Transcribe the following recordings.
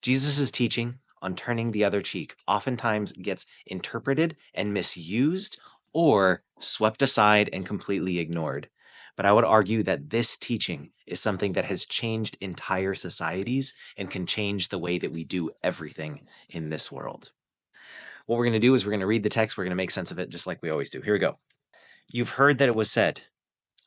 Jesus' teaching on turning the other cheek oftentimes gets interpreted and misused or swept aside and completely ignored. But I would argue that this teaching is something that has changed entire societies and can change the way that we do everything in this world. What we're going to do is we're going to read the text, we're going to make sense of it just like we always do. Here we go. You've heard that it was said,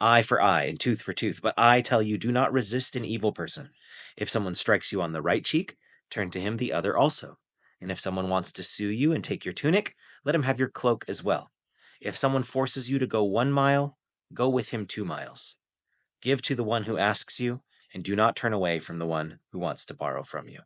eye for eye and tooth for tooth, but I tell you, do not resist an evil person. If someone strikes you on the right cheek, turn to him the other also. And if someone wants to sue you and take your tunic, let him have your cloak as well. If someone forces you to go 1 mile, go with him 2 miles. Give to the one who asks you, and do not turn away from the one who wants to borrow from you.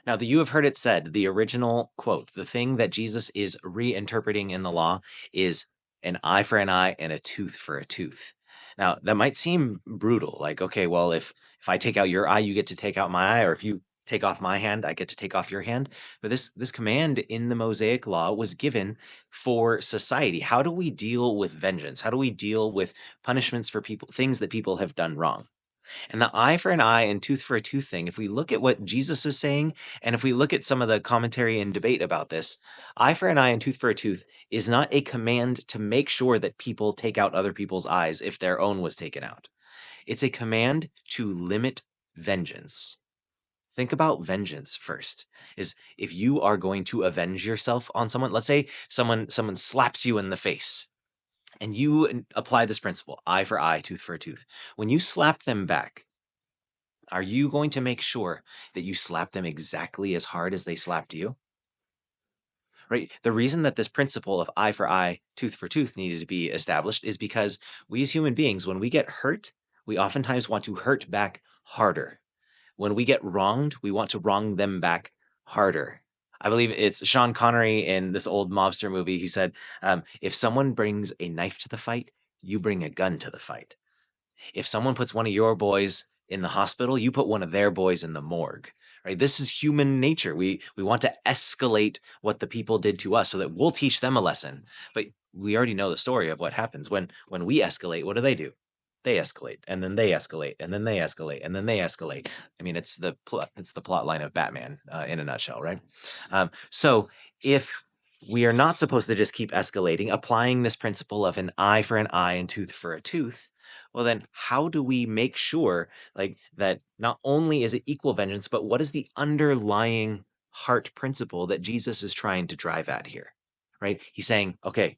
Now, you have heard it said, the original quote, the thing that Jesus is reinterpreting in the law is an eye for an eye and a tooth for a tooth. Now, that might seem brutal, like, okay, well, if I take out your eye, you get to take out my eye, or if you take off my hand, I get to take off your hand. But this command in the Mosaic law was given for society. How do we deal with vengeance? How do we deal with punishments for people, things that people have done wrong? And the eye for an eye and tooth for a tooth thing, if we look at what Jesus is saying, and if we look at some of the commentary and debate about this, eye for an eye and tooth for a tooth is not a command to make sure that people take out other people's eyes if their own was taken out. It's a command to limit vengeance. Think about vengeance first. Is if you are going to avenge yourself on someone, let's say someone slaps you in the face, and you apply this principle, eye for eye, tooth for a tooth. When you slap them back, are you going to make sure that you slap them exactly as hard as they slapped you? Right? The reason that this principle of eye for eye, tooth for tooth needed to be established is because we as human beings, when we get hurt, we oftentimes want to hurt back harder. When we get wronged, we want to wrong them back harder. I believe it's Sean Connery in this old mobster movie. He said, if someone brings a knife to the fight, you bring a gun to the fight. If someone puts one of your boys in the hospital, you put one of their boys in the morgue. Right? This is human nature. We want to escalate what the people did to us so that we'll teach them a lesson. But we already know the story of what happens when we escalate. What do? They escalate, and then they escalate, and then they escalate, and then they escalate. I mean, it's the plot line of Batman in a nutshell, right? So if we are not supposed to just keep escalating, applying this principle of an eye for an eye and tooth for a tooth, well, then how do we make sure like that not only is it equal vengeance, but what is the underlying heart principle that Jesus is trying to drive at here? Right? He's saying, okay,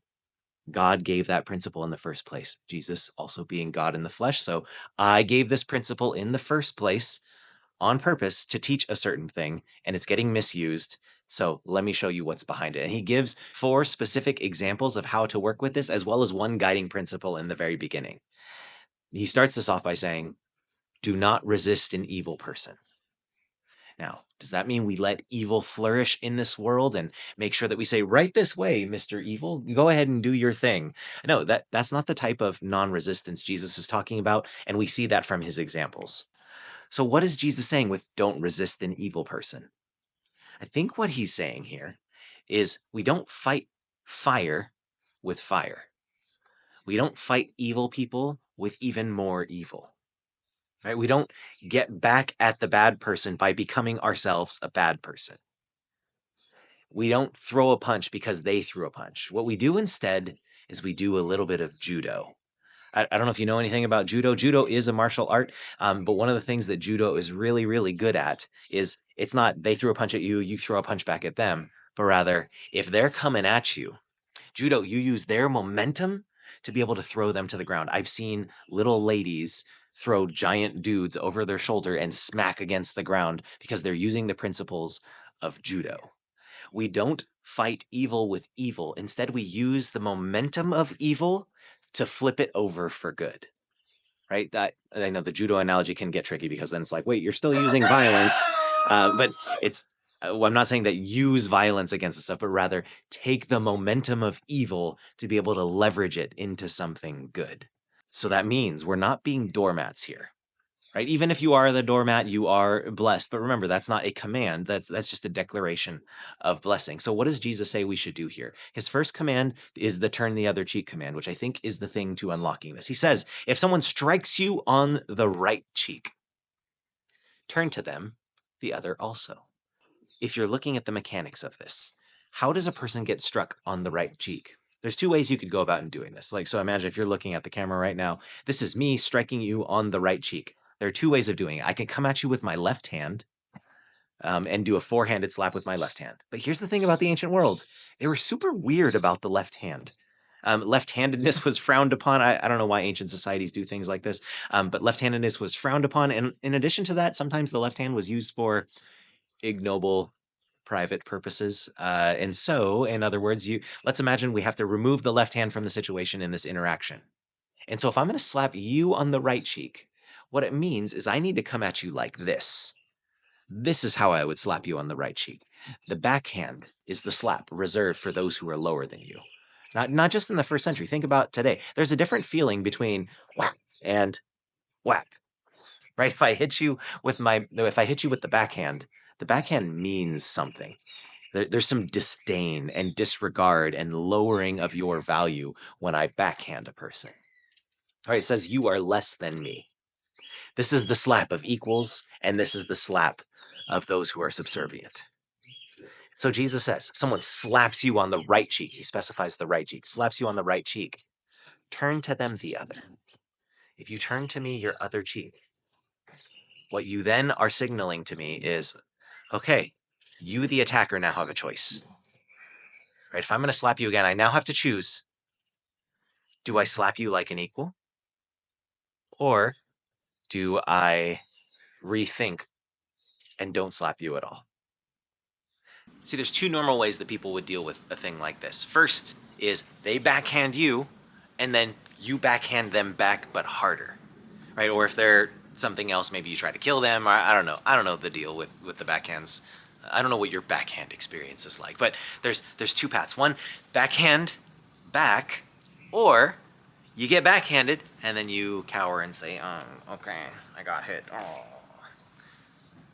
God gave that principle in the first place. Jesus also being God in the flesh. So I gave this principle in the first place on purpose to teach a certain thing, and it's getting misused. So let me show you what's behind it. And he gives 4 specific examples of how to work with this, as well as one guiding principle in the very beginning. He starts this off by saying, do not resist an evil person. Now, does that mean we let evil flourish in this world and make sure that we say, right this way, Mr. Evil, go ahead and do your thing? No, that's not the type of non-resistance Jesus is talking about, and we see that from his examples. So what is Jesus saying with don't resist an evil person? I think what he's saying here is we don't fight fire with fire. We don't fight evil people with even more evil. Right? We don't get back at the bad person by becoming ourselves a bad person. We don't throw a punch because they threw a punch. What we do instead is we do a little bit of judo. I don't know if you know anything about judo. Judo is a martial art, but one of the things that judo is really, really good at is it's not they threw a punch at you, you throw a punch back at them, but rather if they're coming at you, judo, you use their momentum to be able to throw them to the ground. I've seen little ladies throw giant dudes over their shoulder and smack against the ground because they're using the principles of judo. We don't fight evil with evil. Instead, we use the momentum of evil to flip it over for good. Right? That I know the judo analogy can get tricky because then it's like, wait, you're still using violence, but it's. Well, I'm not saying that use violence against the stuff, but rather take the momentum of evil to be able to leverage it into something good. So that means we're not being doormats here. Right? Even if you are the doormat, you are blessed. But remember, that's not a command. That's just a declaration of blessing. So what does Jesus say we should do here? His first command is the turn the other cheek command, which I think is the thing to unlocking this. He says, if someone strikes you on the right cheek, turn to them the other also. if you're looking at the mechanics of this, how does a person get struck on the right cheek? There's two ways you could go about in doing this. Like, so imagine if you're looking at the camera right now, this is me striking you on the right cheek. There are two ways of doing it. I can come at you with my left hand, and do a four-handed slap with my left hand. But here's the thing about the ancient world. They were super weird about the left hand. Left-handedness was frowned upon. I don't know why ancient societies do things like this, but left-handedness was frowned upon. And in addition to that, sometimes the left hand was used for ignoble private purposes. And so, in other words, let's imagine we have to remove the left hand from the situation in this interaction. And so if I'm going to slap you on the right cheek, what it means is I need to come at you like this. This is how I would slap you on the right cheek. The backhand is the slap reserved for those who are lower than you. Not just in the first century. Think about today. There's a different feeling between whack and whack. Right? If I hit you with the backhand means something. There's some disdain and disregard and lowering of your value when I backhand a person. All right, it says you are less than me. This is the slap of equals, and this is the slap of those who are subservient. So Jesus says, someone slaps you on the right cheek. He specifies the right cheek, slaps you on the right cheek. Turn to them the other. If you turn to me your other cheek, what you then are signaling to me is, okay, you, the attacker, now have a choice. Right? If I'm going to slap you again, I now have to choose. Do I slap you like an equal? Or do I rethink and don't slap you at all? See, there's two normal ways that people would deal with a thing like this. First is they backhand you, and then you backhand them back, but harder, right? Or if they're something else, maybe you try to kill them, or I don't know. I don't know the deal with the backhands. I don't know what your backhand experience is like, but there's two paths. One, backhand back, or you get backhanded, and then you cower and say, oh, okay, I got hit. Oh.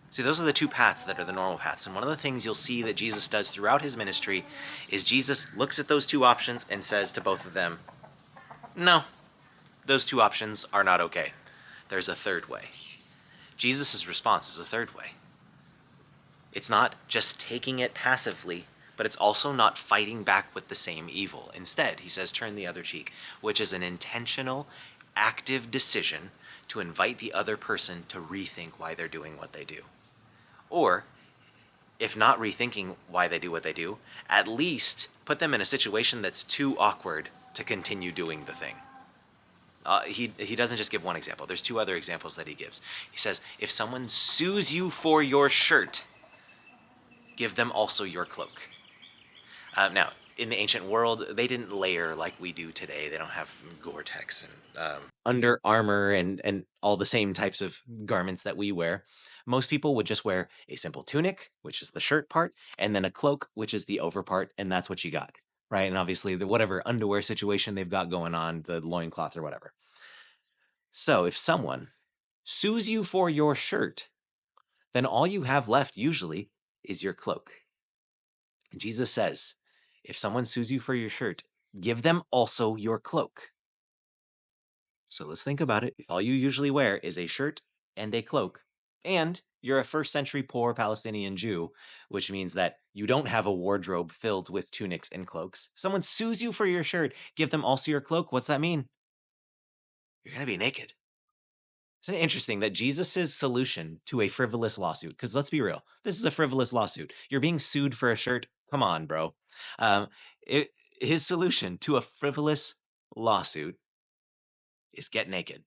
See, those are the two paths that are the normal paths. And one of the things you'll see that Jesus does throughout his ministry is Jesus looks at those two options and says to both of them, no, those two options are not okay. There's a third way. Jesus' response is a third way. It's not just taking it passively, but it's also not fighting back with the same evil. Instead, he says, turn the other cheek, which is an intentional, active decision to invite the other person to rethink why they're doing what they do. Or, if not rethinking why they do what they do, at least put them in a situation that's too awkward to continue doing the thing. He doesn't just give one example. There's two other examples that he gives. He says, if someone sues you for your shirt, give them also your cloak. Now, in the ancient world, they didn't layer like we do today. They don't have Gore-Tex and Under Armour and all the same types of garments that we wear. Most people would just wear a simple tunic, which is the shirt part, and then a cloak, which is the over part, and that's what you got, right? And obviously, the whatever underwear situation they've got going on, the loincloth or whatever. So if someone sues you for your shirt, then all you have left usually is your cloak. And Jesus says, if someone sues you for your shirt, give them also your cloak. So let's think about it. If all you usually wear is a shirt and a cloak, and you're a first century poor Palestinian Jew, which means that you don't have a wardrobe filled with tunics and cloaks, someone sues you for your shirt, give them also your cloak. What's that mean? You're going to be naked. Isn't it interesting that Jesus' solution to a frivolous lawsuit, because let's be real, this is a frivolous lawsuit. You're being sued for a shirt. Come on, bro. Um, his solution to a frivolous lawsuit is get naked.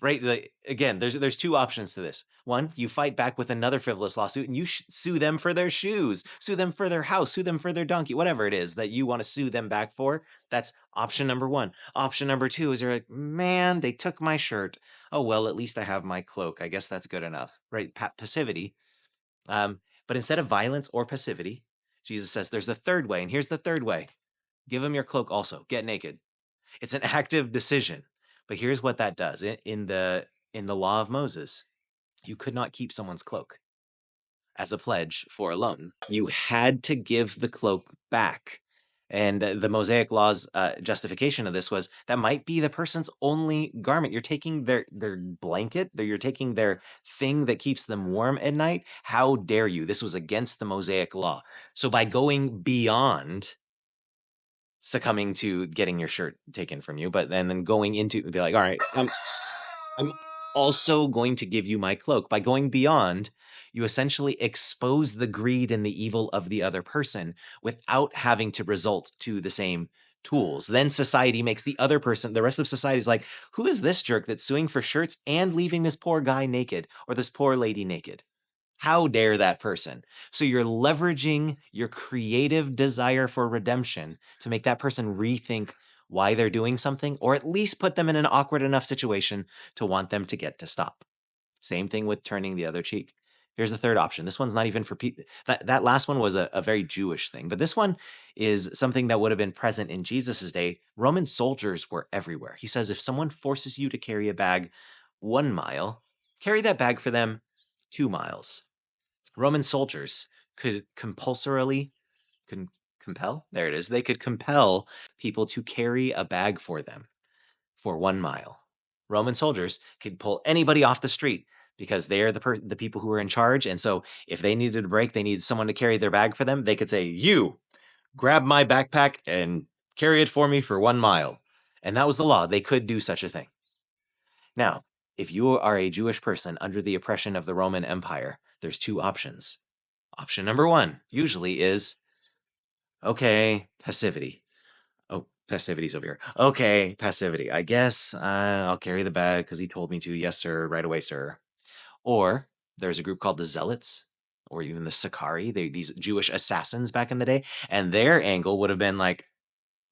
Right? Again, there's two options to this. One, you fight back with another frivolous lawsuit and you sue them for their shoes, sue them for their house, sue them for their donkey, whatever it is that you want to sue them back for. That's option number one. Option number two is you're like, man, they took my shirt. Oh, well, at least I have my cloak. I guess that's good enough, right? Passivity. But instead of violence or passivity, Jesus says there's the third way. And here's the third way. Give them your cloak also. Get naked. It's an active decision. But here's what that does. In the law of Moses, you could not keep someone's cloak as a pledge for a loan. You had to give the cloak back And the Mosaic Law's justification of this was that might be the person's only garment. You're taking their blanket, you're taking their thing that keeps them warm at night. How dare you? This was against the Mosaic Law. So by going beyond succumbing to getting your shirt taken from you, but then going into be like, all right, I'm also going to give you my cloak. By going beyond, you essentially expose the greed and the evil of the other person without having to resort to the same tools. Then society makes the other person, the rest of society is like, who is this jerk that's suing for shirts and leaving this poor guy naked or this poor lady naked? How dare that person? So you're leveraging your creative desire for redemption to make that person rethink why they're doing something, or at least put them in an awkward enough situation to want them to get to stop. Same thing with turning the other cheek. Here's the third option. This one's not even for people. That last one was a very Jewish thing, but this one is something that would have been present in Jesus's day. Roman soldiers were everywhere. He says if someone forces you to carry a bag 1 mile, carry that bag for them 2 miles. Roman soldiers could compulsorily con- compel, there it is, they could compel people to carry a bag for them for 1 mile. Roman soldiers could pull anybody off the street because they are the people who are in charge. And so if they needed a break, they needed someone to carry their bag for them, they could say, you grab my backpack and carry it for me for 1 mile. And that was the law. They could do such a thing. Now, if you are a Jewish person under the oppression of the Roman Empire, there's two options. Option number one usually is, okay, passivity. Oh, passivity's over here. Okay, passivity. I guess I'll carry the bag because he told me to. Yes, sir. Right away, sir. Or there's a group called the Zealots, or even the Sicarii. These Jewish assassins back in the day, and their angle would have been like,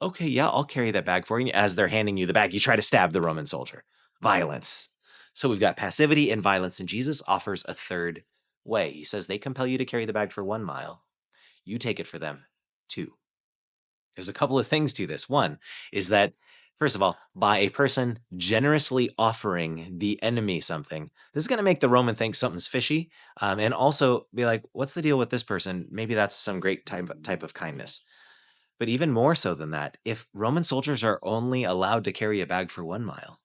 okay, yeah, I'll carry that bag for you. As they're handing you the bag, you try to stab the Roman soldier. Violence. So we've got passivity and violence, and Jesus offers a third way. He says they compel you to carry the bag for 1 mile. You take it for them 2. There's a couple of things to this. One is that, first of all, by a person generously offering the enemy something, this is going to make the Roman think something's fishy, and also be like, what's the deal with this person? Maybe that's some great type of kindness. But even more so than that, if Roman soldiers are only allowed to carry a bag for 1 mile,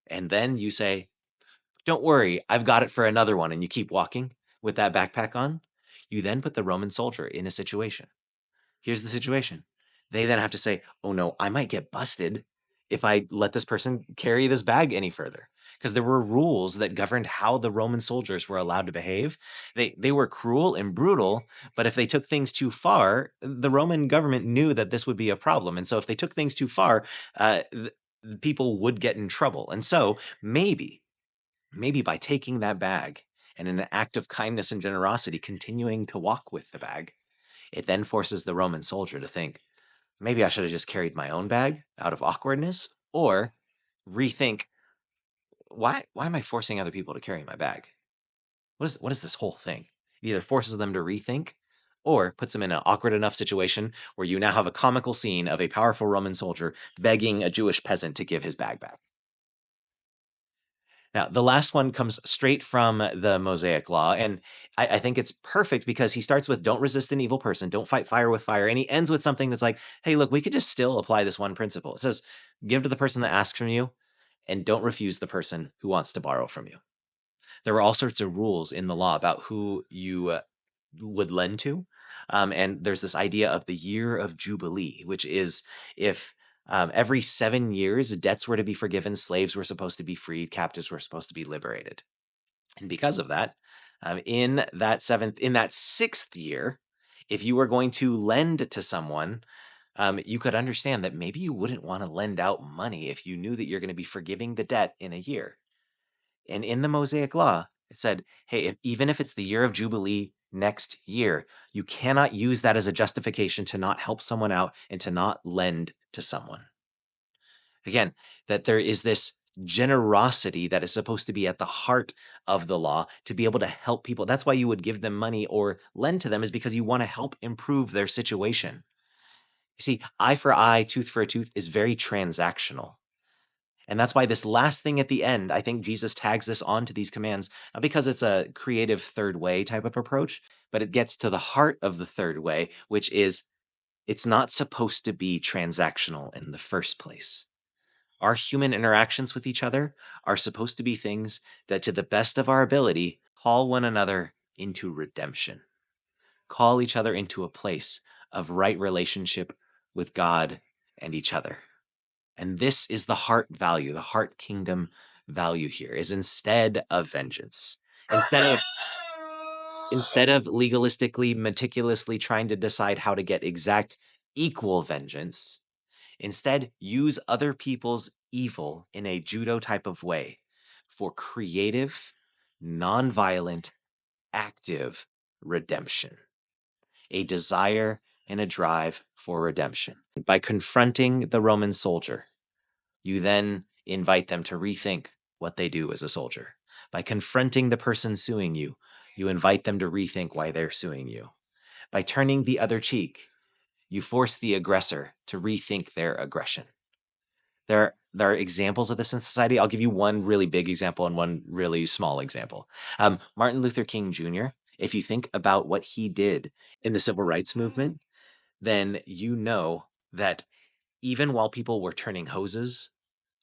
and then you say, don't worry, I've got it for another one, and you keep walking with that backpack on, you then put the Roman soldier in a situation. Here's the situation. They then have to say, oh no, I might get busted if I let this person carry this bag any further. Because there were rules that governed how the Roman soldiers were allowed to behave. They were cruel and brutal, but if they took things too far, the Roman government knew that this would be a problem. And so if they took things too far, people would get in trouble. And so maybe by taking that bag and in an act of kindness and generosity, continuing to walk with the bag, it then forces the Roman soldier to think, maybe I should have just carried my own bag out of awkwardness, or rethink, why am I forcing other people to carry my bag? What is this whole thing? It either forces them to rethink or puts them in an awkward enough situation where you now have a comical scene of a powerful Roman soldier begging a Jewish peasant to give his bag back. Now, the last one comes straight from the Mosaic Law, and I think it's perfect because he starts with don't resist an evil person, don't fight fire with fire, and he ends with something that's like, hey, look, we could just still apply this one principle. It says, give to the person that asks from you, and don't refuse the person who wants to borrow from you. There were all sorts of rules in the law about who you would lend to. And there's this idea of the year of Jubilee, which is if every 7 years debts were to be forgiven, slaves were supposed to be freed, captives were supposed to be liberated. And because of that, in that sixth year, if you were going to lend to someone, you could understand that maybe you wouldn't want to lend out money if you knew that you're going to be forgiving the debt in a year. And in the Mosaic Law, it said, hey, even if it's the year of Jubilee next year, you cannot use that as a justification to not help someone out and to not lend to someone. Again, that there is this generosity that is supposed to be at the heart of the law to be able to help people. That's why you would give them money or lend to them, is because you want to help improve their situation. You see, eye for eye, tooth for a tooth is very transactional. And that's why this last thing at the end, I think Jesus tags this onto these commands, not because it's a creative third way type of approach, but it gets to the heart of the third way, which is It's not supposed to be transactional in the first place. Our human interactions with each other are supposed to be things that, to the best of our ability, call one another into redemption, call each other into a place of right relationship with God and each other. And this is the heart value, the heart kingdom value here is instead of vengeance, instead of legalistically, meticulously trying to decide how to get exact equal vengeance, instead use other people's evil in a judo type of way for creative, nonviolent, active redemption, a desire and a drive for redemption. By confronting the Roman soldier, you then invite them to rethink what they do as a soldier. By confronting the person suing you, you invite them to rethink why they're suing you. By turning the other cheek, you force the aggressor to rethink their aggression. There are examples of this in society. I'll give you one really big example and one really small example. Martin Luther King Jr., if you think about what he did in the civil rights movement, then you know that even while people were turning hoses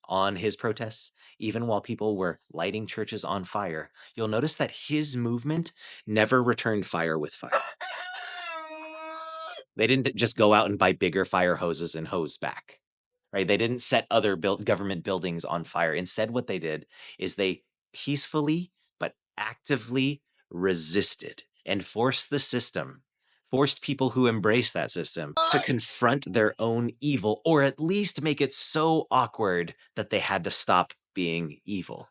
on his protests, even while people were lighting churches on fire, you'll notice that his movement never returned fire with fire. They didn't just go out and buy bigger fire hoses and hose back, right? They didn't set other government buildings on fire. Instead, what they did is they peacefully but actively resisted and forced the system, forced people who embrace that system to confront their own evil, or at least make it so awkward that they had to stop being evil.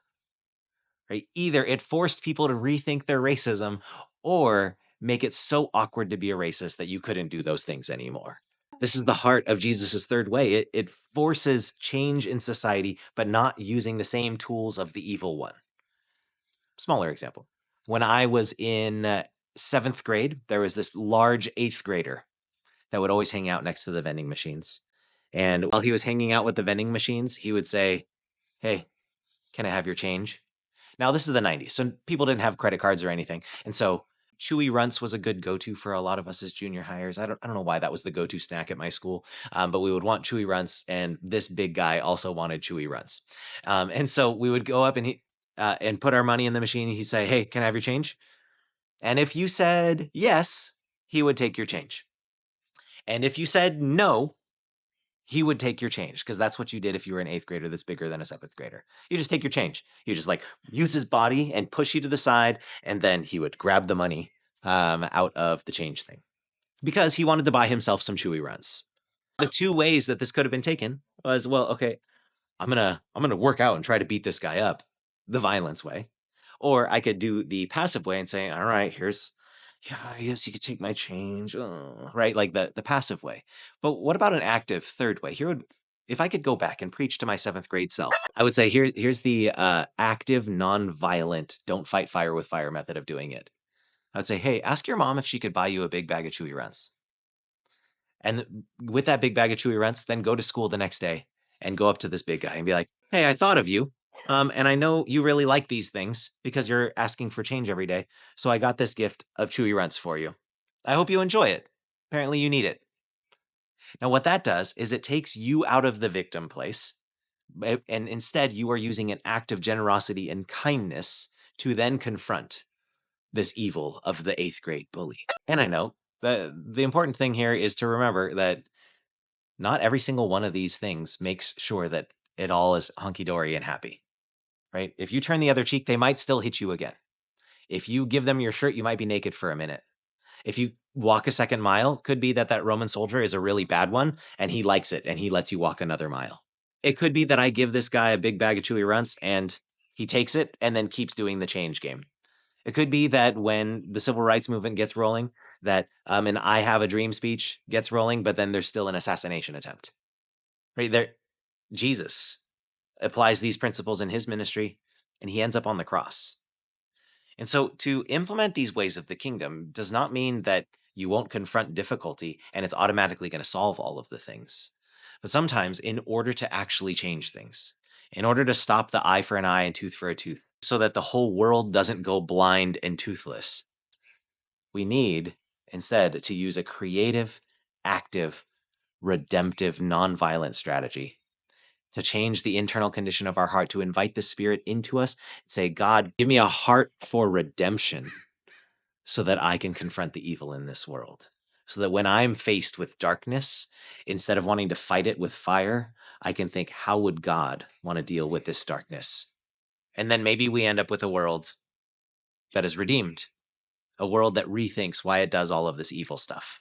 Right? Either it forced people to rethink their racism, or make it so awkward to be a racist that you couldn't do those things anymore. This is the heart of Jesus's third way. It forces change in society, but not using the same tools of the evil one. Smaller example. When I was in seventh grade, there was this large eighth grader that would always hang out next to the vending machines. And while he was hanging out with the vending machines, he would say, "Hey, can I have your change?" Now, this is the 90s, so people didn't have credit cards or anything. And so Chewy Runts was a good go-to for a lot of us as junior hires. I don't know why that was the go-to snack at my school, but we would want Chewy Runts, and this big guy also wanted Chewy Runts. And so we would go up and put our money in the machine. He'd say, "Hey, can I have your change?" And if you said yes, he would take your change. And if you said no, he would take your change, because that's what you did if you were an eighth grader that's bigger than a seventh grader. You just take your change. You just like use his body and push you to the side, and then he would grab the money out of the change thing because he wanted to buy himself some Chewy Runs. The two ways that this could have been taken was, well, okay, I'm gonna work out and try to beat this guy up, the violence way, or I could do the passive way and say, all right, yeah, I guess you could take my change, right? Like the passive way. But what about an active third way? If I could go back and preach to my seventh grade self, I would say here's the active, non-violent, don't fight fire with fire method of doing it. I would say, hey, ask your mom if she could buy you a big bag of Chewy Runs. And with that big bag of Chewy Runs, then go to school the next day and go up to this big guy and be like, "Hey, I thought of you. And I know you really like these things because you're asking for change every day. So I got this gift of Chewy Runs for you. I hope you enjoy it. Apparently you need it." Now, what that does is it takes you out of the victim place, and instead you are using an act of generosity and kindness to then confront this evil of the eighth grade bully. And I know the important thing here is to remember that not every single one of these things makes sure that it all is hunky dory and happy, right? If you turn the other cheek, they might still hit you again. If you give them your shirt, you might be naked for a minute. If you walk a second mile, could be that that Roman soldier is a really bad one and he likes it and he lets you walk another mile. It could be that I give this guy a big bag of Chewy Runts and he takes it and then keeps doing the change game. It could be that when the civil rights movement gets rolling, that an "I have a dream" speech gets rolling, but then there's still an assassination attempt. Right there, Jesus applies these principles in his ministry, and he ends up on the cross. And so to implement these ways of the kingdom does not mean that you won't confront difficulty and it's automatically going to solve all of the things. But sometimes, in order to actually change things, in order to stop the eye for an eye and tooth for a tooth, so that the whole world doesn't go blind and toothless, we need instead to use a creative, active, redemptive, nonviolent strategy to change the internal condition of our heart, to invite the Spirit into us and say, God, give me a heart for redemption so that I can confront the evil in this world. So that when I'm faced with darkness, instead of wanting to fight it with fire, I can think, how would God want to deal with this darkness? And then maybe we end up with a world that is redeemed, a world that rethinks why it does all of this evil stuff.